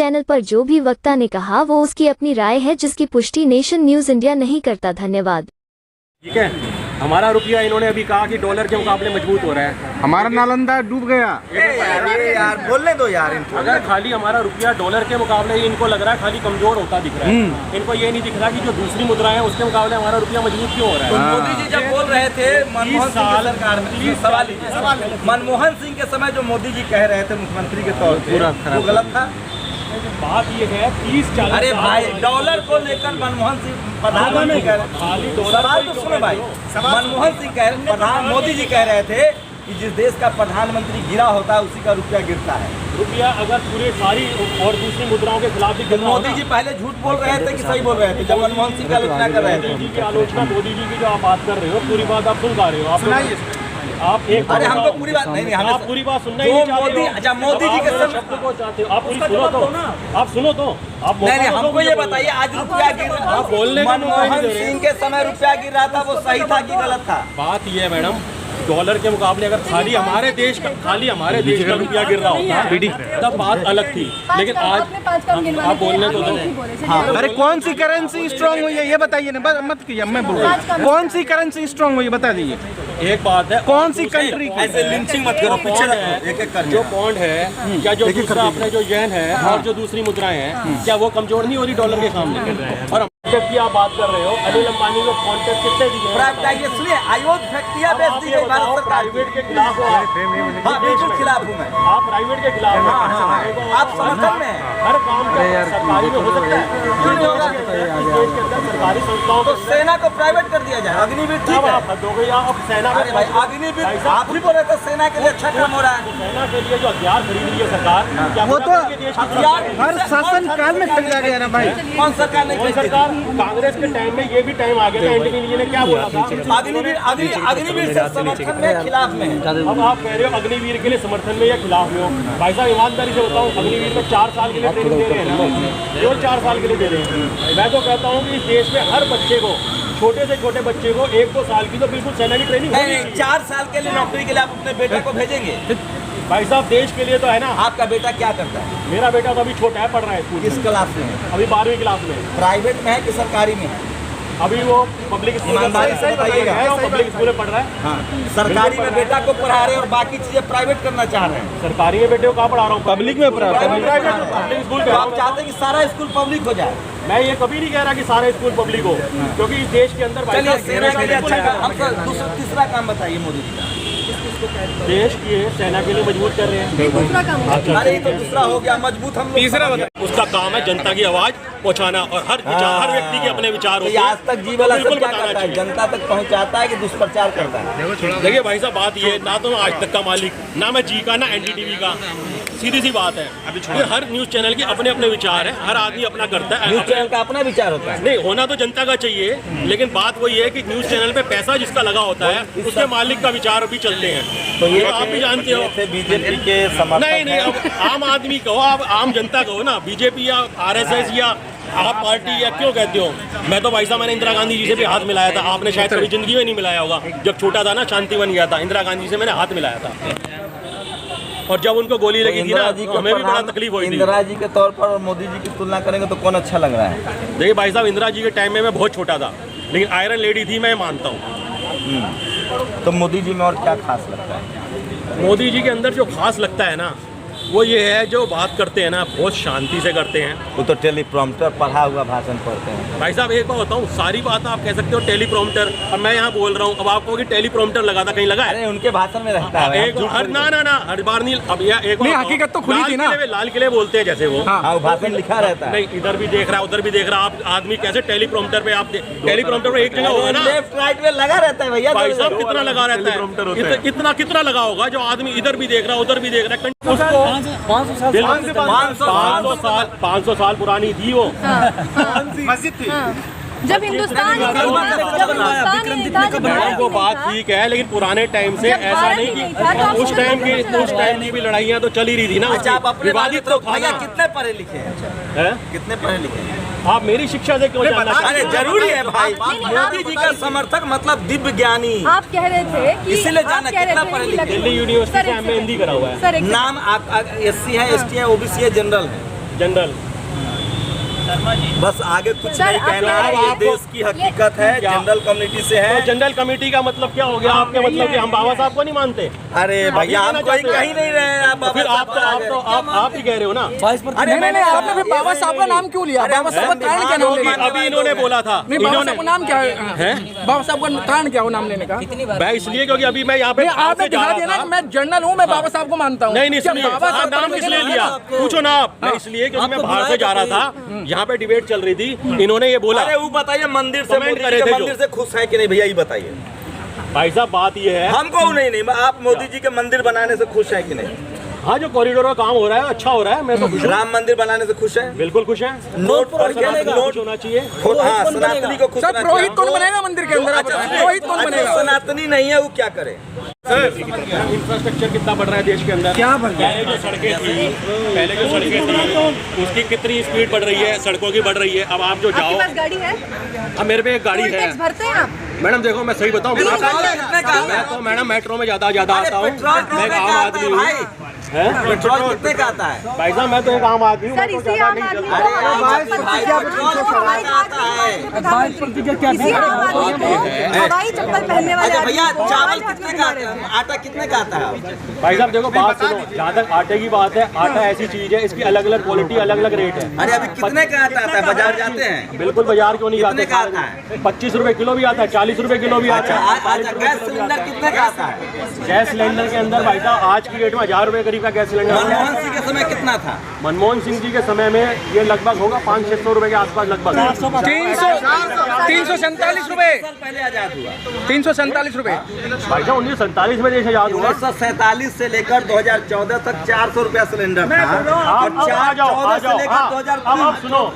Channel पर जो भी वक्ता ने कहा वो उसकी अपनी राय है, जिसकी पुष्टि नेशन न्यूज इंडिया नहीं करता। धन्यवाद। ठीक है, हमारा रुपया इन्होंने अभी कहा कि डॉलर के मुकाबले मजबूत हो रहा है। हमारा नालंदा डूब गया। यार बोलने दो यार इनको। अगर खाली हमारा रुपया डॉलर के मुकाबले ही इनको लग रहा है खाली कमजोर होता दिख रहा है, इनको ये नहीं दिख रहा कि जो दूसरी मुद्राएं हैं उसके मुकाबले हमारा रुपया मजबूत क्यों हो रहा है। मोदी जी जब बोल रहे थे मनमोहन सिंह की सरकार में, सवाल लीजिए, मनमोहन सिंह के समय जो मोदी जी कह रहे थे मुख्यमंत्री के तौर पर, वो गलत था। बात ये है 30-40 अरे भाई डॉलर को लेकर मनमोहन सिंह प्रधानमंत्री कह रहे थे, सवाल तो सुनो भाई, मनमोहन सिंह प्रधान मोदी जी कह रहे थे कि जिस देश का प्रधानमंत्री गिरा होता है उसी का रुपया गिरता है। रुपया अगर पूरे सारी और दूसरी मुद्राओं के खिलाफ भी मोदी जी पहले झूठ बोल रहे थे कि सही बोल रहे थे जब मनमोहन सिंह का आलोचना कर रहे थे। मोदी जी की आलोचना, मोदी जी की जो आप बात कर रहे हो पूरी बात आप सुन पा रहे हो। आप एक अरे हमको पूरी बात नहीं, आप पूरी बात सुनना ही नहीं चाहते हो। अच्छा मोदी जी के शब्द को चाहते हो, आप पूरी सुनो तो, आप सुनो तो, आप नहीं हमको ये बताइए आज रुपया गिर रहा, आप बोलने का मनमोहन सिंह के समय रुपया गिर रहा था वो सही था कि गलत था? बात ये है मैडम, डॉलर के मुकाबले अगर खाली हमारे देश का रुपया गिर रहा होता तब बात अलग थी, लेकिन आज आप बोलने तो दो। हाँ। अरे कौन सी करेंसी स्ट्रांग हुई है ये बताइए ना, मत कीजिए, मैं बोल रहा हूँ कौन सी करेंसी स्ट्रांग हुई है बता दीजिए। एक बात है, कौन सी कंट्री की? ऐसे लिंचिंग मत करो, पीछे रखो, एक एक कर जो पौंड है क्या जो दूसरा अपने जो येन है और जो दूसरी मुद्राएं हैं क्या वो कमजोर नहीं हो रही डॉलर के सामने? और की आप बात कर रहे हो, अनिल अंबानी को कॉन्ट्रैक्ट कितने दिए? सुनिए आयोग फैक्ट्रियां बेच दी गई भारत सरकार प्राइवेट के खिलाफ हो। हाँ बिल्कुल खिलाफ हूँ मैं। आप प्राइवेट के खिलाफ हो, आप समर्थन में हैं। हर काम सरकारी में हो सकता है, क्यों नहीं होगा? देश के अंदर सरकारी संस्थाओं तो सेना को प्राइवेट कर दिया जाए, अग्निवीर ठीक है। आप हद हो गई, आप सेना अरे भाई अग्निवीर आप भी बोल रहे थे सेना के लिए अच्छा काम हो रहा है। सेना के लिए जो हथियार खरीद रही है सरकार, क्या वो तो हथियार हर शासन काल में खरीदा गया ना भाई। कौन सरकार ने कौन सरकार? कांग्रेस के टाइम में ये भी टाइम आ गया था, एंटनी जी ने क्या बोला था? अग्निवीर से समर्थन में खिलाफ में है। अब आप कह रहे हो अग्निवीर के लिए समर्थन में या खिलाफ में हो? भाई साहब ईमानदारी से बताओ, अग्निवीर में 4 साल के लिए ट्रेनिंग दे रहे हैं ना, केवल 4 साल के लिए दे रहे हैं। मैं तो कहता हूँ कि इस देश में हर बच्चे को, छोटे से छोटे बच्चे को 1-2 साल की तो बिल्कुल सेना की ट्रेनिंग नहीं 4 साल के लिए नौकरी के लिए आप अपने बेटे को भेजेंगे? भाई साहब देश के लिए तो है ना। आपका बेटा क्या करता है? मेरा बेटा तो अभी छोटा है, पढ़ रहा है स्कूल। किस क्लास में है? अभी 12वीं क्लास में। प्राइवेट में है कि सरकारी में है? अभी वो पब्लिक स्कूल में पढ़ रहा है। हाँ। सरकारी में बेटा को पढ़ा रहे हैं और बाकी चीजें प्राइवेट करना चाह रहे हैं। सरकारी में बेटे को कहाँ पढ़ा रहा हूँ? पब्लिक में पढ़ा, पब्लिक स्कूल। तो आप चाहते हैं कि सारा स्कूल पब्लिक हो जाए? मैं ये कभी नहीं कह रहा कि सारा स्कूल पब्लिक हो, क्योंकि इस देश के अंदर चलिए सेना के लिए अच्छा काम, तीसरा काम बताइए मोदी जी का। देश की सेना के लिए मजबूत कर रहे हैं। दूसरा काम अरे तो दूसरा हो गया मजबूत। हम तीसरा उसका काम है जनता की आवाज पहुंचाना और हर व्यक्ति के अपने विचार होते हैं। आज तक जी वाला सब क्या करता है? जनता तक पहुंचाता है कि दुष्प्रचार करता है? देखिए भाई साहब बात ये, ना तो मैं आज तक का मालिक, ना मैं जी का, ना एनडीटीवी का, सीधी सी बात है। फिर हर न्यूज चैनल के अपने अपने विचार है, हर आदमी अपना करता है। न्यूज चैनल का अपना विचार होता है। नहीं होना तो जनता का चाहिए, लेकिन बात वही है कि न्यूज चैनल पे पैसा जिसका लगा होता है उसके मालिक का विचार भी चलते हैं। तो ये आप भी जानते हो। बीजेपी के समर्थक नहीं अब आम आदमी कहो, आप आम जनता कहो ना, बीजेपी या आरएसएस या आप पार्टी या क्यों कहते हो? मैं तो भाई साहब मैंने इंदिरा गांधी जी से भी हाथ मिलाया था, आपने शायद कभी जिंदगी में नहीं मिलाया होगा। जब छोटा था ना, शांति बन गया था, इंदिरा गांधी से मैंने हाथ मिलाया था, और जब उनको गोली लगी थी ना तो हमें भी बड़ा तकलीफ हुई थी। इंदिरा जी के तौर पर और मोदी जी की तुलना करेंगे तो कौन अच्छा लग रहा है? देखिए भाई साहब, इंदिरा जी के टाइम में मैं बहुत छोटा था, लेकिन आयरन लेडी थी, मैं मानता हूँ। तो मोदी जी में और क्या खास लगता है? मोदी जी के अंदर जो खास लगता है ना, वो ये है जो बात करते हैं ना बहुत शांति से करते हैं। वो तो टेलीप्रॉम्प्टर पढ़ा हुआ भाषण पढ़ते हैं। भाई साहब एक बात बताऊँ, सारी बात आप कह सकते हो टेलीप्रॉम्प्टर, अब मैं यहाँ बोल रहा हूँ, अब आपको कि टेलीप्रॉम्प्टर लगा था, कहीं लगा है? अरे उनके भाषण में रहता है एक हर ना हर बार नहीं। अब यह एक हकीकत तो खुली थी ना, लाल किले बोलते हैं जैसे वो। हाँ भाषण लिखा रहता है। नहीं इधर भी देख रहा है, उधर भी देख रहा है, आप आदमी कैसे टेलीप्रॉम्प्टर पे आप टेलीप्रॉम्प्टर पे एक जगह होगा ना, लेफ्ट राइट में लगा रहता है भैया। भाई साहब कितना लगा रहता है? कितना लगा होगा जो आदमी इधर भी देख रहा है, उधर भी देख रहा है। 500 साल पुरानी थी वो मस्जिद थी। जब हिंदुस्तान वो बात ठीक है, लेकिन पुराने टाइम से ऐसा नहीं कि उस टाइम की भी लड़ाइयाँ तो चल ही रही थी ना। अच्छा आप अपने विवादित तो भैया कितने पढ़े लिखे हैं? कितने पढ़े लिखे हैं? आप मेरी शिक्षा से क्यों जानना? अरे जरूरी है भाई, मोदी जी का समर्थक मतलब दिव्य ज्ञानी। आप कह रहे थे कि इसीलिए जाना कितना पढ़े लिखे? दिल्ली यूनिवर्सिटी से हमें हिंदी करा हुआ है। नाम आप SC है, ST है, OBC है, जनरल है। जनरल। बस आगे कुछ सर, नहीं कहना है, आपने- ये देश की हकीकत है, क्या? जनरल कम्युनिटी से तो है। जनरल कमेटी का मतलब क्या हो गया आपके, मतलब कि हम बाबा साहब को नहीं मानते? अरे भैया हम कोई कहीं नहीं रहे हैं, आप फिर आप ही कह रहे हो ना। अरे नहीं, आपने फिर बाबा साहब का नाम क्यों लिया? बाबा साहब का कारण क्या नाम लेने का? अभी इन्होंने बोला था, नहीं, बाबा इन्होंने साहब का नाम क्या है? बाबा साहब का कारण क्या हो नाम लेने का? भाई इसलिए क्योंकि अभी मैं यहाँ पे नहीं, आपने दिखा दिया ना कि मैं जनरल हूँ, मैं बाबा साहब को मानता हूँ। नहीं नहीं क्या सुनिए, बाबा हाँ, साहब का नाम इसलिए लिया, पूछो ना आप। मैं इसलिए क्योंकि मैं बाहर से जा रहा था, यहाँ पे डिबेट चल रही थी, इन्होंने ये बोला। अरे वो बताइए मंदिर से, कमेंट मोदी करे जी थे के जो। मंदिर से खुश है कि नहीं भैया, ये बताइए। भाई साहब बात ये है, हमको नहीं, आप मोदी जी के मंदिर बनाने से खुश है कि नहीं? हाँ जो कॉरिडोर का काम हो रहा है अच्छा हो रहा है, मैं तो खुश हूँ। राम मंदिर बनाने से खुश है? बिल्कुल खुश है। नोट पर नोट होना चाहिए। हाँ, सनातनी को खुश सर होना पुरोहित चाहिए। कौन बनेगा मंदिर के अंदर? आप अच्छा, बताएं, पुरोहित कौन अच्छा, बनेगा? सनातनी नहीं है वो क्या करे? इंफ्रास्ट्रक्चर कितना बढ़ रहा है देश के अंदर? क्या बढ़ रहा है? पहले जो सड़कें थी उसकी कितनी स्पीड बढ़ रही है, सड़कों की बढ़ रही है। अब आप जो आपके जाओ, पास गाड़ी है? अब मेरे पे एक गाड़ी टोल है। टैक्स भरते हैं आप? मैडम देखो मैं सही बताऊँ, कितने का आता मैं है? तो मैडम मेट्रो में ज्यादा आता हूँ, पेट्रोल मैं एक आम आदमी हूँ। भाई, पेट्रोल कितने का आता है? भाई साहब मैं तो एक आम आदमी हूँ, सर मैं तो इसी ज्यादा आम नहीं आदमी चलता। को हवाई चप्पल पहनने वाले अच्छा भैया, आदमी को चावल हवाई कितने जहाज का में आता है? आटा कितने का आता है? भाई साहब देखो बात सुनो, जहाँ तक आटे की बात है, आटा ऐसी चीज है, इसकी अलग अलग क्वालिटी, अलग अलग रेट है। अरे अभी कितने का आटा आता है? बाजार जाते हैं? बिल्कुल बाजार क्यों नहीं कितने जाते? का आता है? 25 रुपए किलो भी आता है, 40 रुपए किलो भी आता है। अच्छा, गैस सिलेंडर कितने का आता है? गैस सिलेंडर के अंदर भाई साहब आज की डेट में 1000 रुपए करीब का गैस सिलेंडर है। मनमोहन सिंह के समय कितना था? मनमोहन सिंह जी के समय में ये लगभग होगा 500-600 रुपए के आसपास लगभग। 347 रुपए, पहले आजाद हुआ 347 रुपए। भाई साहब 1947 में देश आजाद हुआ। 1947 से लेकर 2014 तक 400 रुपया सिलेंडर था। और अब आ जाओ, 14 से लेकर हाँ, 2003 अब सुनो,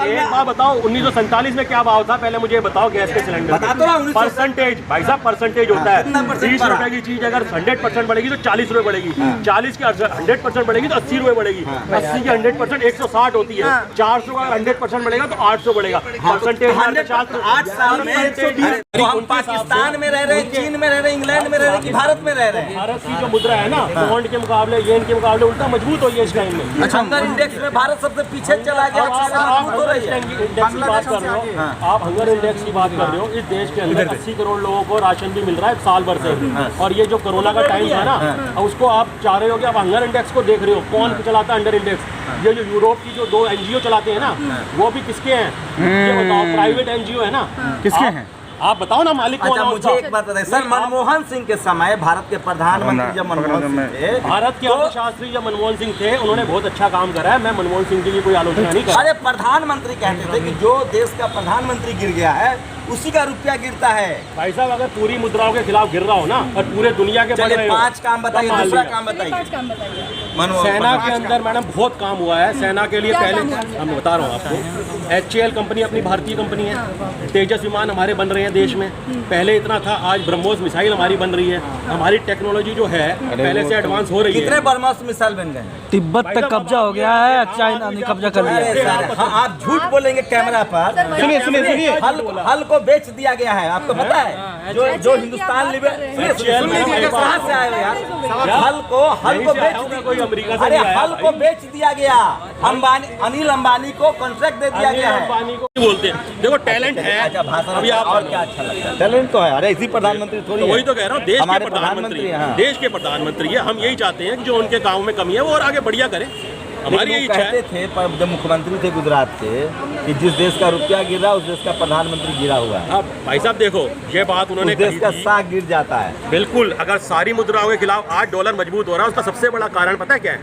एक बात बताओ, 1947 में क्या भाव था पहले मुझे बताओ गैस के सिलेंडर? बता तो रहा हूँ, 1947 परसेंटेज भाई साहब परसेंटेज होता है। कितना परसेंट 30 बढ़ा? रुपए की चीज अगर 100% बढ़ेगी तो 40 रुपए बढ़ेगी, 40 की 100% बढ़ेगी तो 80 रुपए बढ़ेगी, 80 की 100% 160 होती है, 400 का 100% बढ़ेगा तो 800 बढ़ेगा। परसेंटेज 8 साल में 120। तो हम पाकिस्तान में रह रहे हैं, चीन में रह रहे हैं, इंग्लैंड में रह रहे हैं कि भारत में रह रहे हैं? भारत की जो मुद्रा है ना, पौंड के मुकाबले, येन के मुकाबले उल्टा मजबूत हुई है इस टाइम में। अच्छा, हंगर इंडेक्स में भारत सबसे पीछे चला गया। आप हंगर इंडेक्स की बात कर रहे हो, आप हंगर इंडेक्स की बात कर रहे हो। इस देश के अंदर 80 करोड़ लोगों को राशन भी मिल रहा है साल भर से, और ये जो कोरोना का टाइम था ना, उसको आप चाह रहे हो कि आप हंगर इंडेक्स को देख रहे हो, कौन चलाता है हंगर इंडेक्स? ये जो यूरोप की जो 2 NGO चलाते हैं ना, वो भी किसके हैं ये बताओ? प्राइवेट NGO है ना, किसके हैं? आप बताओ ना मालिक कौन अच्छा, है मुझे उनका? एक बात बताइए सर, मनमोहन सिंह के समय भारत के प्रधानमंत्री जब मनमोहन सिंह थे, भारत के अर्थशास्त्री जब मनमोहन सिंह थे, उन्होंने बहुत अच्छा काम करा है। मैं मनमोहन सिंह जी की कोई आलोचना नहीं कर रहा। अरे प्रधानमंत्री कहते थे कि जो देश का प्रधानमंत्री गिर गया है उसी का रुपया गिरता है। भाई साहब अगर पूरी मुद्राओं के खिलाफ गिर रहा हो ना, और पूरे दुनिया के बढ़ चलिए रहे हो, 5 काम बताइए, तब मान दूसरा लिया। काम बताइए। 5 काम बताइए। सेना के अंदर मैडम बहुत काम हुआ है। सेना के लिए क्या पहले काम हुआ? हम बता रहा हूँ आपको, HAL कंपनी अपनी भारतीय कंपनी है, तेजस विमान हमारे बन रहे हैं देश में। पहले इतना था, आज ब्रह्मोस मिसाइल हमारी बन रही है। हमारी टेक्नोलॉजी जो है पहले से एडवांस हो रही है। कितने ब्रह्मोस मिसाइल बन गए? तिब्बत तक कब्जा हो गया है, चाइना ने कब्जा कर लिया है। अरे सर, हाँ, आप झूठ बोलेंगे कैमरा पर। सुनिए हल को बेच दिया गया है, आपको पता है? जो हिंदुस्तान सुन लीजिए, कहाँ से आए हो यार? हल को बेच दिया कोई अमेरिका से अरे नहीं आया हल को बेच दिया गया। अनिल अंबानी को कॉन्ट्रैक्ट दे दिया अनिल गया है। अंबानी को बोलते हैं, देखो टैलेंट है। अच्छा, भाषण अभी आप और क्या अच्छा लगता है? टैलेंट तो है। अरे इसी प्रधानमंत्री थोड़ी तो है। वही तो कह रहा हूँ, देश के हमारे प्रधानमंत्री, हाँ। देश के प्रधानमंत्री है। हम यही चाहते हैं कि जो उनके काम में कमी है वो और आगे बढ़िया करें, हमारी यही लेकिन वो इच्छा है। कहते थे पर जब मुख्यमंत्री थे गुजरात के कि जिस देश का रुपया गिरा उस देश का प्रधानमंत्री गिरा हुआ है। अब भाई साहब देखो, ये बात उन्होंने उस देश कही का थी। साख गिर जाता है। बिल्कुल, अगर सारी मुद्राओं के खिलाफ आज डॉलर मजबूत हो रहा है, उसका सबसे बड़ा कारण पता है क्या है?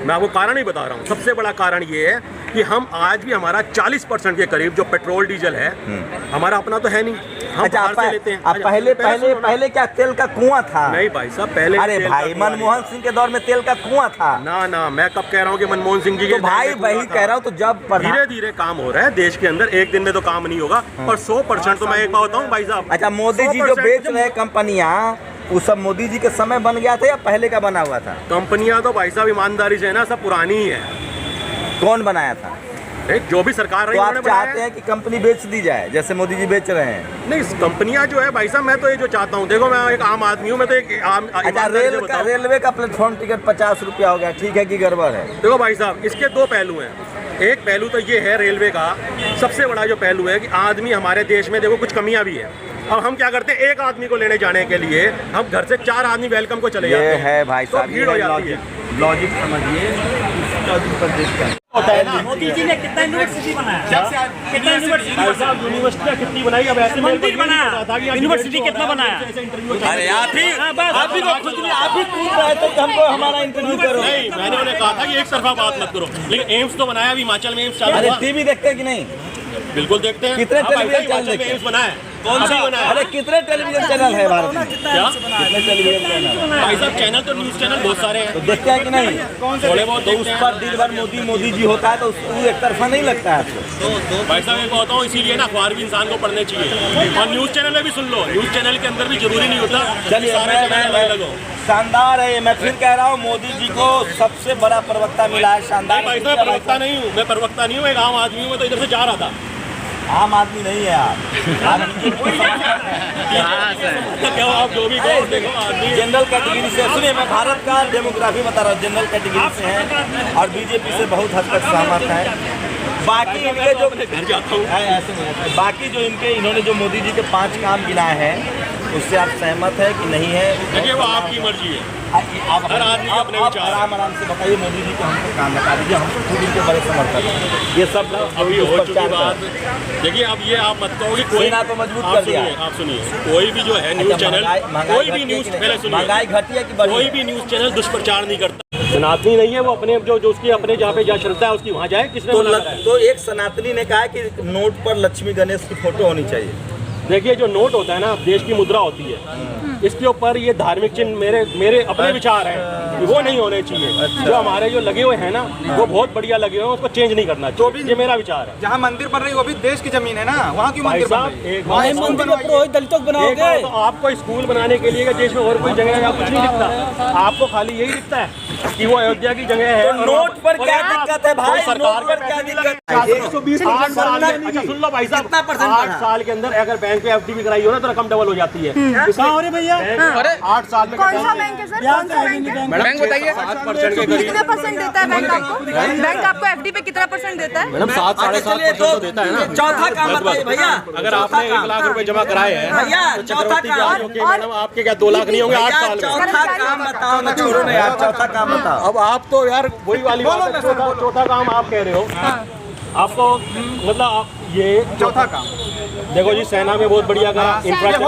मैं आपको कारण ही बता रहा हूँ। सबसे बड़ा कारण ये है कि हम आज भी हमारा 40% के करीब जो पेट्रोल डीजल है हमारा अपना तो है नहीं, हम अच्छा, बाहर से लेते हैं। आप पहले क्या तेल का कुआं था? नहीं भाई साहब, पहले अरे तेल का भाई, कुआं मनमोहन सिंह के दौर में तेल का कुआं था। ना, मैं कब कह रहा हूँ कि मनमोहन सिंह जी तो के भाई टाइम में वही कुआं था। कह रहा हूँ, तो जब धीरे धीरे काम हो रहा है देश के अंदर, एक दिन में तो काम नहीं होगा। और 100% तो मैं एक बात बताऊँ भाई साहब। अच्छा, मोदी जी जो बेच रहे कंपनियां, वो सब मोदी जी के समय बन गया था या पहले का बना हुआ था? कंपनियां तो भाई साहब ईमानदारी से है ना, सब पुरानी ही है। कौन बनाया था? जो भी सरकार रही तो आप उन्होंने बनाया चाहते है। हैं कि कंपनी बेच दी जाए जैसे मोदी जी बेच रहे हैं? नहीं, कंपनियां जो है भाई साहब, मैं तो ये जो चाहता हूँ, देखो मैं एक आम आदमी हूँ, मैं तो एक आम अच्छा, ईमानदारी से बताऊं। रेलवे का प्लेटफॉर्म टिकट 50 रुपया हो गया, ठीक है कि गड़बड़ है? देखो भाई साहब, इसके दो पहलू हैं। एक पहलू तो ये है रेलवे का, सबसे बड़ा जो पहलू है कि आदमी हमारे देश में देखो कुछ कमियां भी है। अब हम क्या करते हैं, एक आदमी को लेने जाने के लिए हम घर से 4 आदमी वेलकम को चले जाते ये हैं। है भाई तो साहब, भीड़ हो जाती है। लॉजिक समझिए, लॉजिक पर देखते हैं। मोदी जी ने कितना यूनिवर्सिटी बनाया? कितना यूनिवर्सिटी भाई साहब, यूनिवर्सिटियां कितनी बनाई? अब ऐसे मंदिर बनाया, यूनिवर्सिटी कितना बनाया? अरे आप ही को खुद भी आप ही पूछ रहे थे कि हमको हमारा इंटरव्यू करो। नहीं, मैंने उन्हें कहा था कि एक तरफा बात मत करो, लेकिन एम्स तो बनाया, अभी हिमाचल में एम्स चालू अरे हुआ। टीवी देखते हैं कि नहीं? बिल्कुल देखते हैं। कितने हाँ, भाई टेलीविजन साहब, चैनल हिमाचल में देखते हैं? एम्स बना है। कौन सा बना है? अरे कितने टेलीविजन चैनल है भारत में? क्या? कितने टेलीविजन चैनल? भाई साहब, चैनल तो न्यूज चैनल बहुत सारे हैं। तो देखते हैं कि नहीं? थोड़े बहुत तो उस देखते हैं। पर दिन भर मोदी मोदी जी होता है तो वो एक तरफा नहीं लगता है आपको? भाई साहब, एक बताता हूँ, इसीलिए ना अखबार भी इंसान को पढ़ने चाहिए, और न्यूज चैनल में भी सुन लो। न्यूज चैनल के अंदर भी जरूरी नहीं होता चलिए, सारे चैनल अलग हो। शानदार है। मैं फिर कह रहा हूँ, मोदी जी को सबसे बड़ा प्रवक्ता मिला है, शानदार। भाई साहब, प्रवक्ता नहीं हूँ मैं, प्रवक्ता नहीं हूँ, एक आम आदमी हूँ। मैं तो इधर से जा रहा था। आम आदमी नहीं है आप। क्या आप जो भी कहो, देखो आदमी जनरल कैटेगरी से, सुनिए मैं भारत का डेमोग्राफी बता रहा हूँ, जनरल कैटेगरी से हैं और बीजेपी से बहुत हद तक सहमत है। बाकी इनके जो घर जाता हूँ। ऐसे नहीं, बाकी जो इन्होंने जो मोदी जी के 5 काम गिनाए हैं उससे आप सहमत है कि नहीं है? देखिए, वो आपकी मर्जी है। आप हर आदमी के अपने विचार हैं। आराम से बताइए, मोदी जी के हमको काम बता दीजिए, हम खुद इनके बड़े समर्थक हैं। ये सब अभी हो चुकी बात। देखिए, अब ये आप मत कहो कि कोई सेना को मजबूत आप कर दिया। सुनिए, आप सुनिए, कोई भी जो है न्यूज चैनल, कोई भी न्यूज, पहले सुनिए, महंगाई घटी है कि बढ़ी? कोई भी न्यूज चैनल दुष्प्रचार नहीं करता। सनातनी नहीं है वो, अपने जो उसकी अपने जहाँ पे जहाँ श्रद्धा है उसकी वहाँ जाए। किसने मना करा है? तो एक सनातनी ने कहा कि नोट पर लक्ष्मी गणेश की फोटो होनी चाहिए। देखिए, जो नोट होता है ना, देश की मुद्रा होती है, इसके ऊपर ये धार्मिक चिन्ह मेरे अपने विचार हैं कि वो नहीं होने चाहिए। जो हमारे जो लगे हुए हैं ना, वो बहुत बढ़िया लगे हुए हैं, उसको चेंज नहीं करना चाहिए। ये मेरा विचार है। जहाँ मंदिर बन रही है वो भी देश की जमीन है ना, वहाँ क्यों भाई मंदिर बन साहब, रही है? एक बात मंदिर में पुरोहित दलितों को एक बनाओगे? बात तो आपको स्कूल बनाने के लिए देश में और कोई जगह या कुछ नहीं दिखता, आपको खाली यही दिखता है कि वो अयोध्या की जगह है। तो नोट पर क्या दिक्कत है भाई? सरकार नोट पर क्या दिक्कत है? 120 अच्छा सुन लो भाई साहब, कितना परसेंट 8 साल के अंदर अगर बैंक पे FD भी कराई हो ना तो रकम डबल हो जाती है। कहाँ हो रहे भैया? अरे 8 साल में कौन सा बैंक है सर? कौन सा बैंक है? बैंक बताइए। 7% के करीब। कितने परसेंट देता है बैंक आपको? बैंक आपको FD पे कितना परसेंट देता है? मैडम 7-7.5% तो देता है ना। चौथा काम बताइए भैया। अगर आपने 1 लाख रुपए जमा कराए हैं भैया, तो चौथा चक्रवृद्धि काम। ब्याज होके मैडम आपके क्या 2 लाख नहीं होंगे 8 साल में? चौथा काम बताओ ना, छोड़ो ना यार, चौथा काम बताओ। अब आप तो यार वही वाली बात है, चौथा काम आप कह रहे हो। आपको मतलब आप ये चौथा काम देखो जी, सेना में बहुत बढ़िया करा इंफ्रास्ट्रक्चर।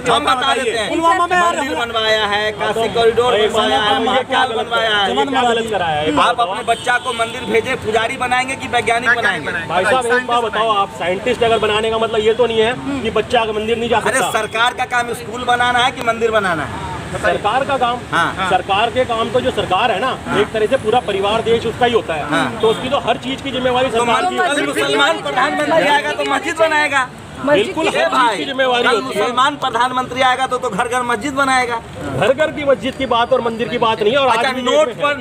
हम बता देते हैं, मंदिर बनवाया है, काशी कॉरिडोर बनवाया है, महाकाल बनवाया है। क्या गलत कराया है? आप अपने बच्चा को मंदिर भेजे, पुजारी बनाएंगे कि वैज्ञानिक बनाएंगे? भाई साहब, एक बात बताओ, आप साइंटिस्ट अगर बनाने का मतलब ये तो नहीं है कि बच्चा का मंदिर नहीं जा अरे सकता। सरकार का काम स्कूल बनाना है कि मंदिर बनाना है? सरकार का काम, हाँ। सरकार के काम तो जो सरकार है ना, एक तरह से पूरा परिवार देश उसका ही होता है, तो उसकी तो हर चीज की जिम्मेवारी सरकार की होती कल है। मुसलमान प्रधानमंत्री आएगा तो मस्जिद बनाएगा। बिल्कुल हर चीज की जिम्मेवारी कल होती है। मुसलमान प्रधानमंत्री आएगा तो घर घर मस्जिद बनाएगा। घर घर की मस्जिद की बात और मंदिर की बात नहीं है। और अच्छा, आज भी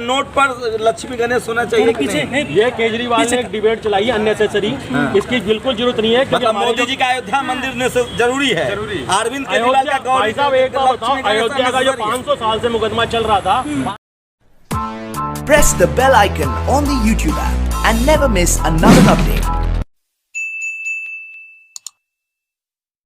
नोट पर लक्ष्मी गणेश होना चाहिए कि नहीं? ये केजरीवाल ने एक डिबेट चलाई है अननेसेसरी, इसकी बिल्कुल जरूरत नहीं है क्योंकि मतलब हमारे मोदी जी का अयोध्या मंदिर ने जरूरी है। अरविंद केजरीवाल का अयोध्या, भाई साहब एक बात बताओ, अयोध्या का जो 500 साल से मुकदमा चल रहा था। Press the bell icon on the YouTube app and never miss another update.